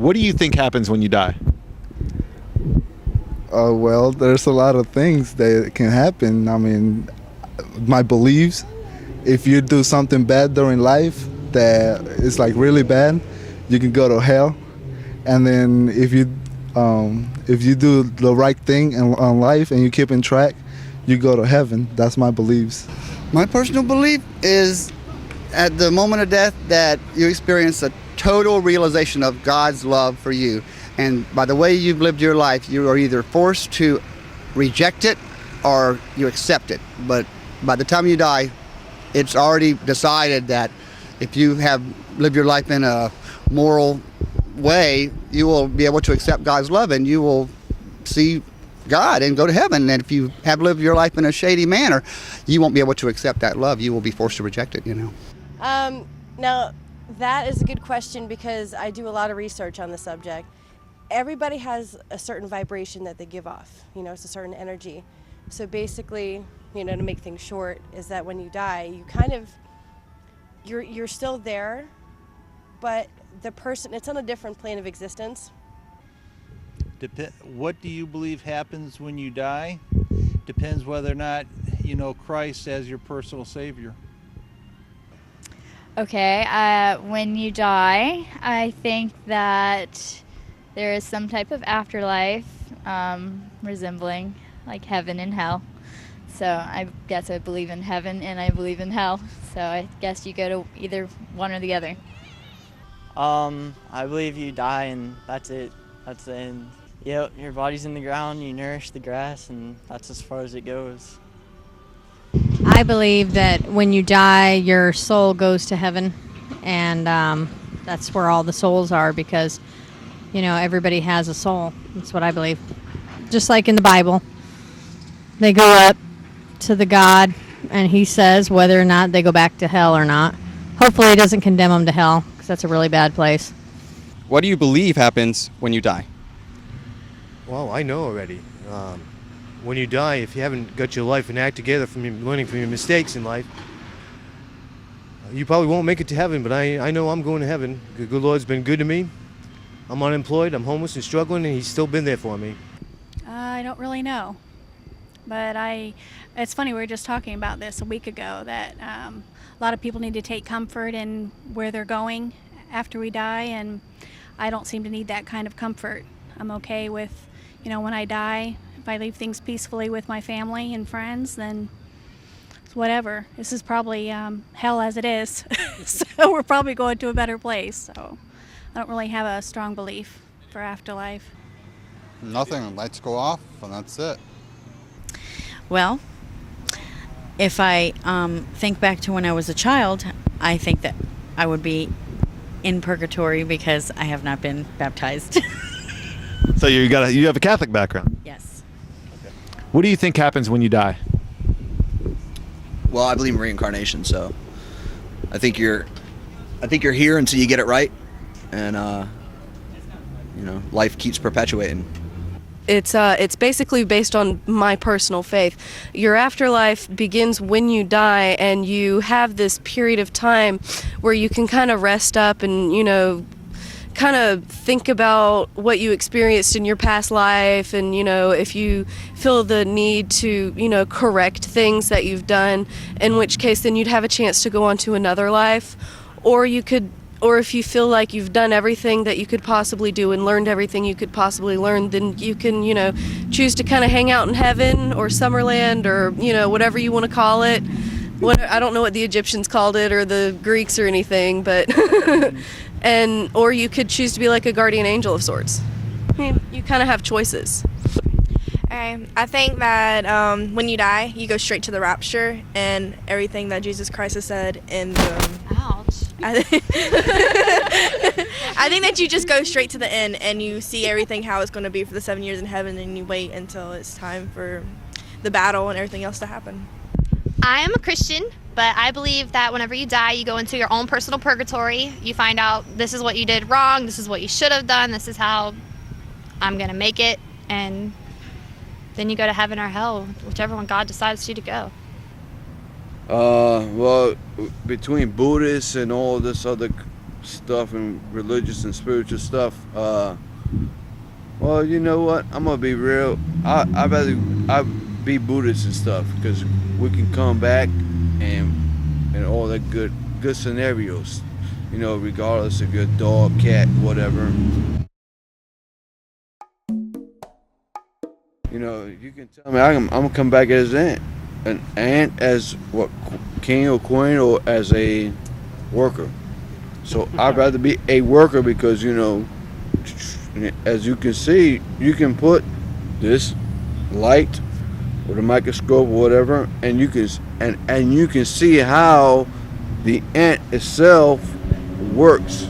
What do you think happens when you die? Well, there's a lot of things that can happen. I mean, my beliefs, if you do something bad during life that is like really bad, you can go to hell. And then if you do the right thing in life and you keep in track, you go to heaven. That's my beliefs. My personal belief is at the moment of death that you experience a total realization of God's love for you. And by the way you've lived your life, you are either forced to reject it or you accept it. But by the time you die, it's already decided that if you have lived your life in a moral way, you will be able to accept God's love and you will see God and go to heaven. And if you have lived your life in a shady manner, you won't be able to accept that love. You will be forced to reject it, Now, that is a good question because I do a lot of research on the subject. Everybody has a certain vibration that they give off. It's a certain energy. So basically, to make things short, is that when you die, you kind of, you're still there, but the person, it's on a different plane of existence. What do you believe happens when you die? Depends whether or not you know Christ as your personal Savior. Okay, when you die, I think that there is some type of afterlife resembling like heaven and hell. So I guess I believe in heaven and I believe in hell. So I guess you go to either one or the other. I believe you die and that's it. That's the end. Yep, your body's in the ground, you nourish the grass, and that's as far as it goes. I believe that when you die, your soul goes to heaven, and that's where all the souls are because, everybody has a soul. That's what I believe. Just like in the Bible, they go up to the God, and he says whether or not they go back to hell or not. Hopefully he doesn't condemn them to hell because that's a really bad place. What do you believe happens when you die? Well, I know already. When you die, if you haven't got your life and act together from learning from your mistakes in life, you probably won't make it to heaven, but I know I'm going to heaven. The good Lord's been good to me. I'm unemployed, I'm homeless and struggling, and he's still been there for me. I don't really know. But it's funny, we were just talking about this a week ago, that a lot of people need to take comfort in where they're going after we die, and I don't seem to need that kind of comfort. I'm okay with, when I die, if I leave things peacefully with my family and friends, then it's whatever. This is probably hell as it is, so we're probably going to a better place. So I don't really have a strong belief for afterlife. Nothing. Lights go off, and that's it. Well, if I think back to when I was a child, I think that I would be in purgatory because I have not been baptized. So you have a Catholic background? Yes. Okay. What do you think happens when you die? Well, I believe in reincarnation, so I think you're here until you get it right, and life keeps perpetuating. It's basically based on my personal faith. Your afterlife begins when you die, and you have this period of time where you can kind of rest up and, kind of think about what you experienced in your past life, and, if you feel the need to, correct things that you've done, in which case then you'd have a chance to go on to another life, or if you feel like you've done everything that you could possibly do and learned everything you could possibly learn, then you can, choose to kind of hang out in heaven or Summerland or, whatever you want to call it. I don't know what the Egyptians called it or the Greeks or anything, but or you could choose to be like a guardian angel of sorts. I mean, you kind of have choices. I think that when you die, you go straight to the rapture and everything that Jesus Christ has said in the... Ouch. I think that you just go straight to the end and you see everything how it's going to be for the 7 years in heaven, and you wait until it's time for the battle and everything else to happen. I am a Christian, but I believe that whenever you die, you go into your own personal purgatory. You find out this is what you did wrong, this is what you should have done, this is how I'm going to make it, and then you go to heaven or hell, whichever one God decides you to go. Well, between Buddhists and all this other stuff and religious and spiritual stuff. Well, you know what? I'm gonna be real. I be Buddhist and stuff because we can come back and all that good scenarios. You know, regardless if you're a dog, cat, whatever. You know, you can tell me I'm gonna come back as an ant as what, king or queen, or as a worker. So I'd rather be a worker because, you know, as you can see, you can put this light with a microscope or whatever, and you can see how the ant itself works.